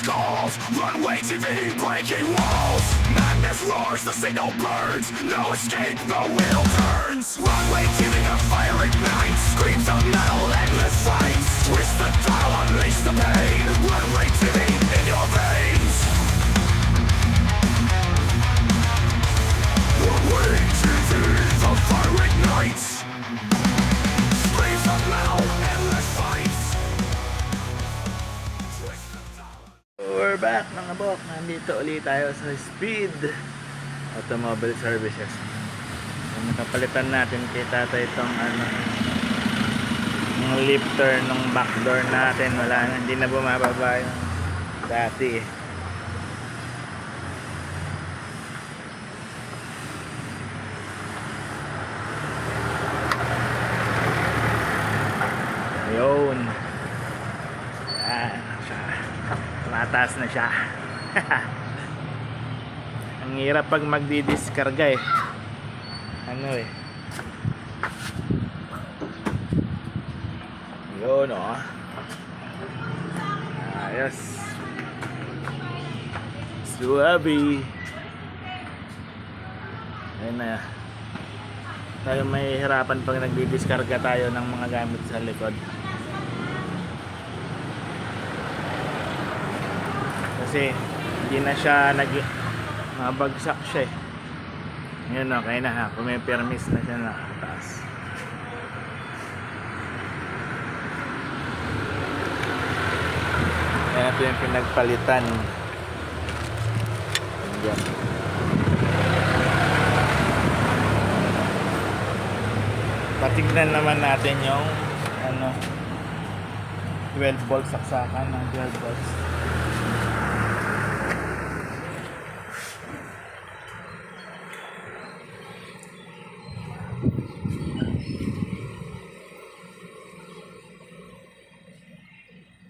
chaos calls. Runway TV breaking walls. Madness roars, the signal burns. No escape, the wheel turns. Runway TV, a fire ignites. Screams of metal, endless fights. Twist the dial, unleash the pain. Runway TV in your veins. Runway TV, the fire ignites. Screams of metal, endless fights. Twist the dial. We're back mga bok. Nandito ulit tayo sa Speed Automobile Services. So, nakapalitan natin kay tata itong yung lifter ng back door natin. Wala na, hindi na bumababa yung dati eh. Ayun. Yan siya. Mataas na siya. Ang hirap pag magdidiskarga eh. Ano eh. Yun o. Ayos. Suabi. Ayun na. Tayo may hirapan pag nagdidiskarga tayo ng mga gamit sa likod. Kasi hindi na siya mabagsak siya eh. Ngayon okay na ha, kung may permis na siya nakataas. Kaya ito yung pinagpalitan. Ayan. Patignan naman natin yung 12 volts saksakan ng 12 volts.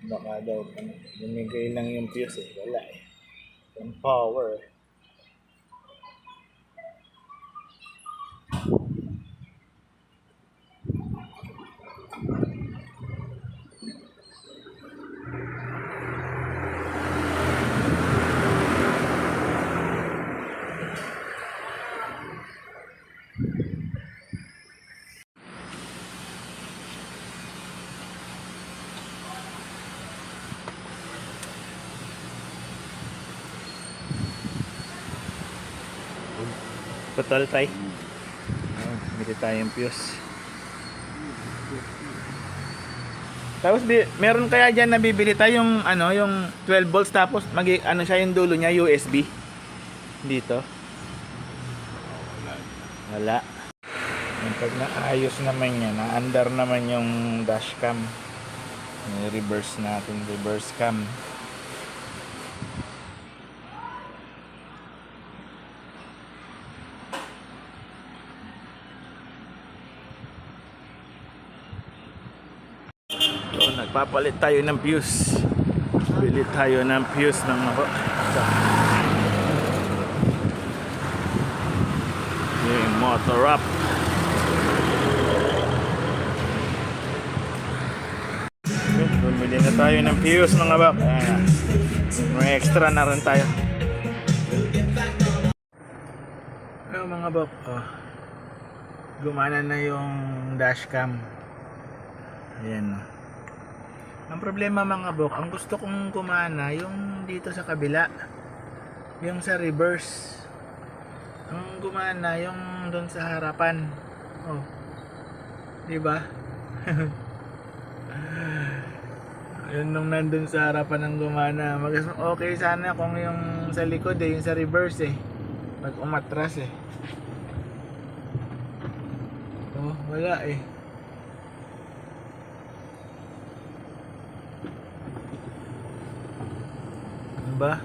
Baka daw bumigay lang yung fuse eh. Wala eh. Yung power eh. Putol tayo. Bili tayong fuse. Tapos meron kaya diyan na bibili tayong yung 12 volts tapos siya yung dulo niya USB dito. Wala. Pag naayos naman niya, na-under naman yung dashcam. Reverse natin, reverse cam. So, nagpapalit tayo ng fuse. Bili tayo ng fuse ng yung motor up. Bumili na tayo ng fuse mga bak. May extra na rin tayo. Ayun mga bak, gumana na yung dashcam. Ayan. Ang problema mga bok, ang gusto kong gumana yung dito sa kabila, yung sa reverse. Ang gumana yung doon sa harapan. Oh. 'Di ba? Yun nung nandun sa harapan ng gumana. Okay sana kung yung sa likod yung sa reverse pag umatras Oh, wala Diba?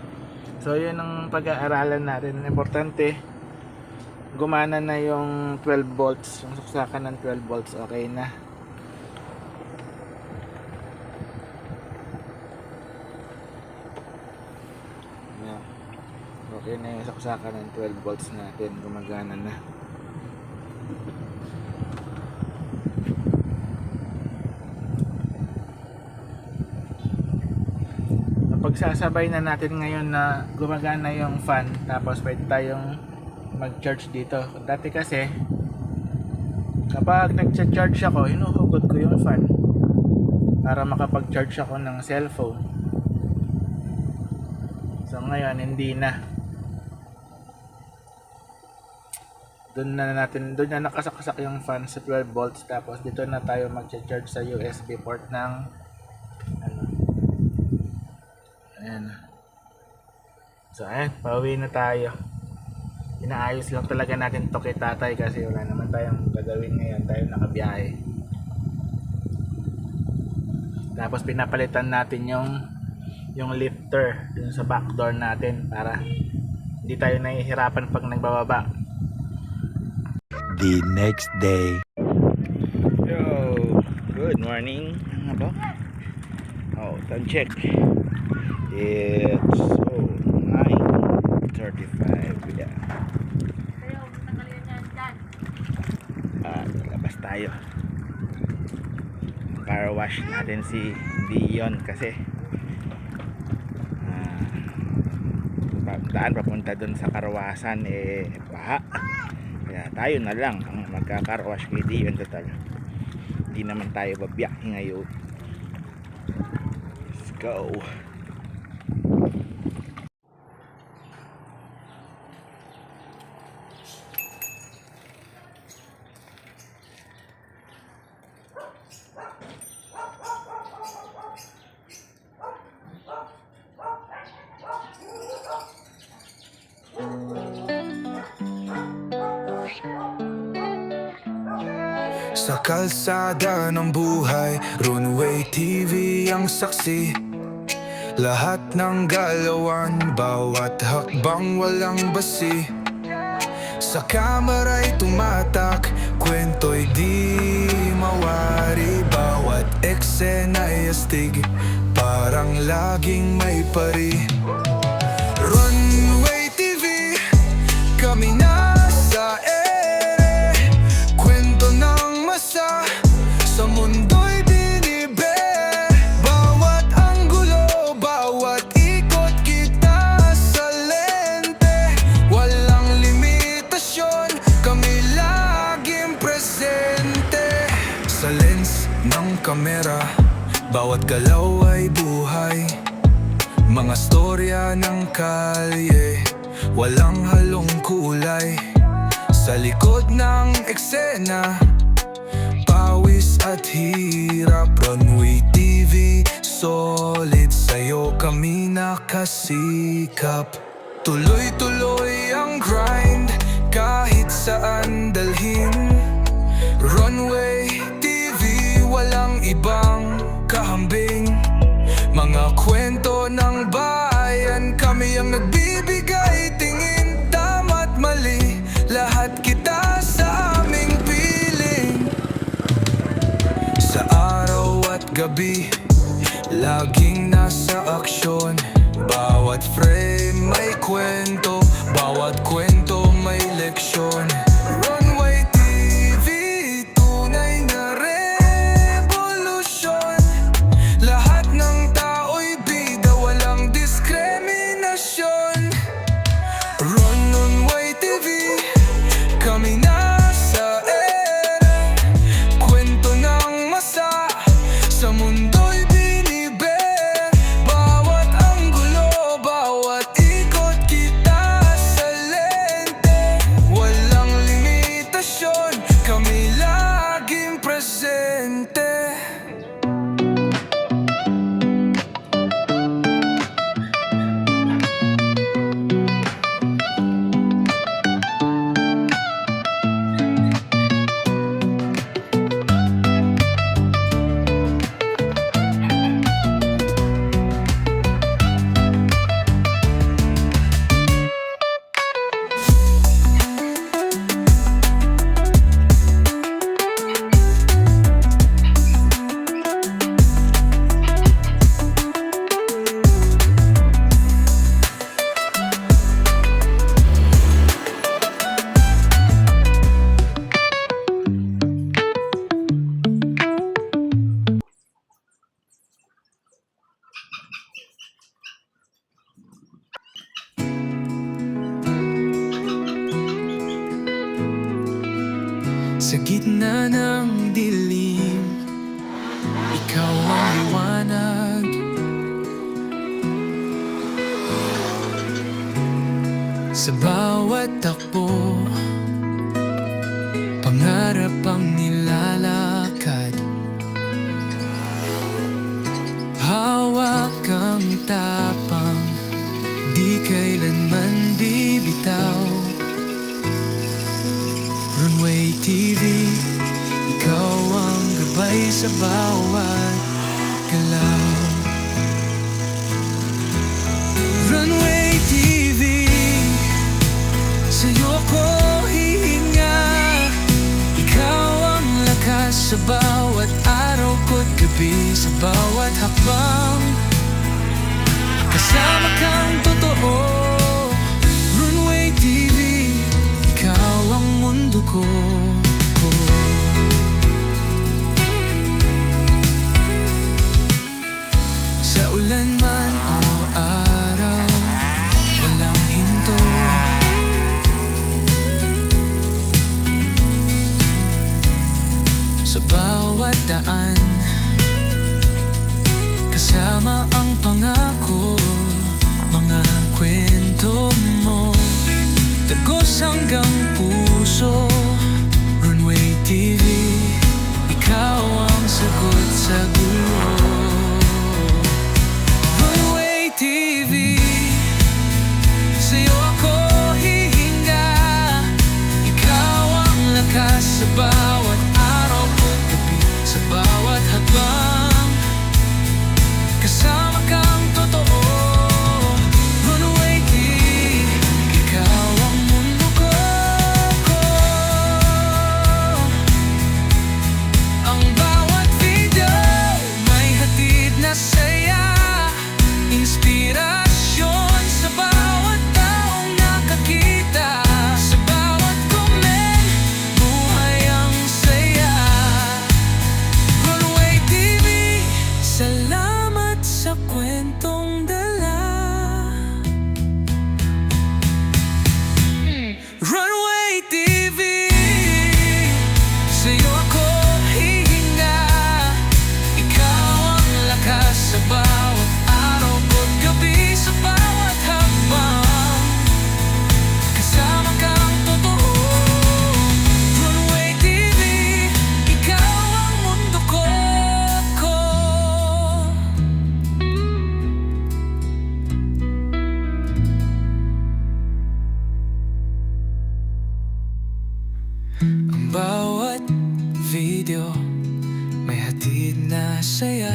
So yun ang pag-aaralan natin. Importante gumana na yung 12 volts, yung saksakan ng 12 volts. Okay na. Okay na yung saksakan ng 12 volts natin. Gumagana na. Kapag Pagsasabay na natin ngayon na gumagana yung fan, tapos pwede tayong mag-charge dito. Dati kasi kapag nag-charge ako, hinuhugot ko yung fan para makapag-charge ako ng cellphone. So ngayon hindi na. Doon na nakasaksak yung fan sa 12 volts, tapos dito na tayo mag-charge sa USB port ng ano. Ayan. So ayan, pauwi na tayo. Inaayos lang talaga natin to kay tatay kasi wala naman tayong gagawin ngayon, tayo nakabiyahe. Tapos pinapalitan natin yung lifter dun sa back door natin para hindi tayo nahihirapan pag nagbababa. The next day. Yo, good morning mga bok. Oh, time check. It's 9:35. Yeah. Labas tayo. Car wash natin si Dion kasi daan papunta dun sa karwasan baha. Kaya tayo na lang ang magka-car wash kay Dion, total hindi naman tayo babiyahe ngayon. Let's go. Sa kalsada ng buhay, Runway TV ang saksi. Lahat ng galawan, bawat hakbang walang basi. Sa kamera'y tumatak, kwento'y di mawari. Bawat eksena'y astig, parang laging may pari. Runway TV, kami na sa ere. Kwento ng masa, sa mundo'y biniber. Bawat anggulo, bawat ikot kita sa lente. Walang limitasyon, kami laging presente. Sa lens ng kamera, bawat galaw ay buhay. Mga storya ng kalye, walang halong kulay. Sa likod ng eksena, pawis at hirap. Runway TV, solid, sa'yo kami nakasikap. Tuloy-tuloy ang grind, kahit saan dalhin. Runway TV, walang ibang kahambing. Mga kwento ng bayan, kami ang nagbibigay tingin. Tama't mali, lahat kita sa aming piling. Sa araw at gabi, laging nasa aksyon. Bawat frame may kwento, bawat kwento may leksyon. Runway TV, tunay na revolusyon. Lahat ng tao'y bida, walang diskriminasyon. Runway TV, kami na sa ere. Kwento ng masa, sa mundo'y biniber. Bawat anggulo, bawat ikot kita Sa gitna ng dilim, ikaw ang liwanag. Sa bawat takbo, pangarap ang nilalakad. Hawak kang tapang, di kailanman bibitaw. Runway TV, ikaw ang gabay sa bawat galaw. Runway TV, sa'yo ko hihinga. Ikaw ang lakas sa bawat araw ko't gabi, sa bawat hakbang. Kasama kang totoo. Runway TV, ikaw ang mundo ko. Sa ulan man o araw, walang hinto. Sa bawat daan, kasama ang pangako. Mga kwento mo, tagos hanggang puso. Runway TV, ikaw ang sagot sa gulo. Runway TV, sa'yo ako hihinga. Ikaw ang lakas sa bawat araw ko't gabi, sa bawat hakbang. Kasama kang totoo. Runway TV, ikaw ang mundo ko. Ang bawat video may hatid na saya, inspirasyon sa bawat taong nakakita. Sa bawat comment, buhay ang saya. Runway TV, salamat sa kwentong dala. Runway TV, sa'yo ako hihinga. Ikaw ang lakas sa bawat araw ko't gabi, sa bawat hakbang. Kasama kang totoo. Runway TV, ikaw ang mundo ko. Ang bawat video may hatid na saya,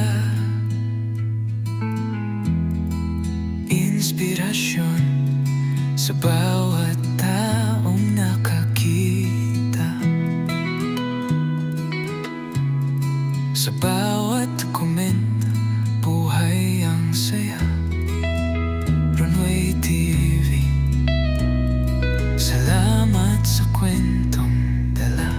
inspirasyon sa bawat taong nakakita. Sa bawat comment, buhay ang saya. Runway TV, salamat sa kwentong dala.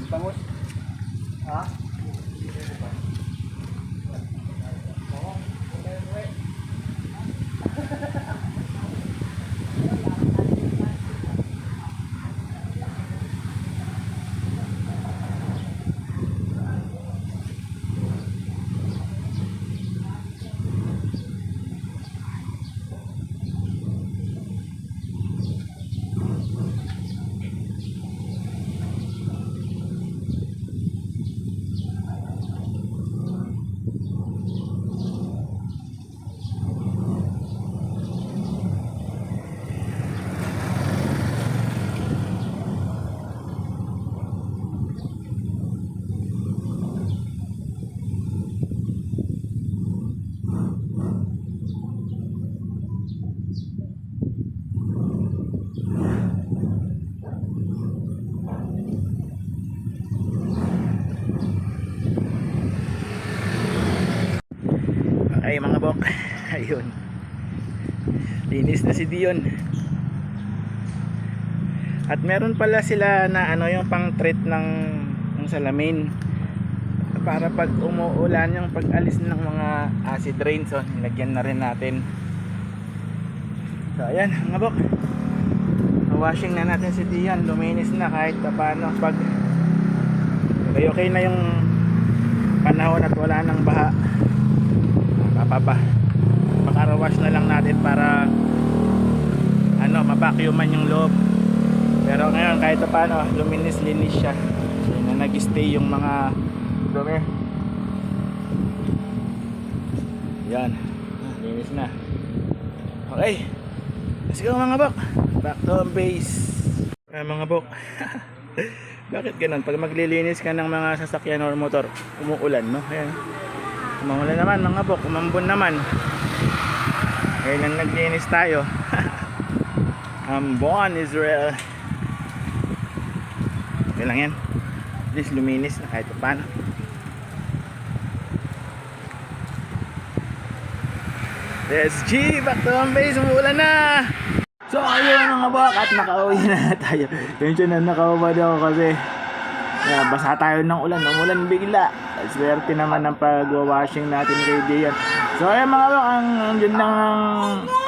Bangus. Ha? Ay mga bok, ayun, linis na si Dion. At meron pala sila na ano, yung pang treat ng salamin para pag umuulan, yung pag alis ng mga acid rain. So nilagyan na rin natin. So ayan mga bok, washing na natin si Dion. Luminis na kahit paano. Pag okay na yung panahon at wala nang baha, makarawash na lang natin para ano, mabacuuman yung loob. Pero ngayon kahit paano luminis-linis siya. So, na nag-stay yung mga dumi. Yan, linis na. Okay, let's go mga bok, back to base. Mga bok bakit ganun? Pag maglilinis ka ng mga sasakyan or motor, umuulan, no? Ayan, umuulan naman mga bok, umambon naman. Ngayon lang naglinis tayo. Ambon, Israel. Okay lang yan. At least luminis na kahit paano. Let's G, back to home base, umuulan na. So ayun mga bok, at nakauwi na tayo. Yun siya na nakauwi ako kasi basa tayo ng ulan, umulan bigla. Swerte naman ng pag-washing natin kay Dion. So ayun mga bok, yun lang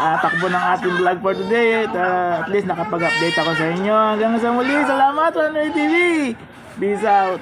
ang takbo ng ating vlog for today. At least nakapag-update ako sa inyo. Hanggang sa muli, salamat Runway TV. Peace out.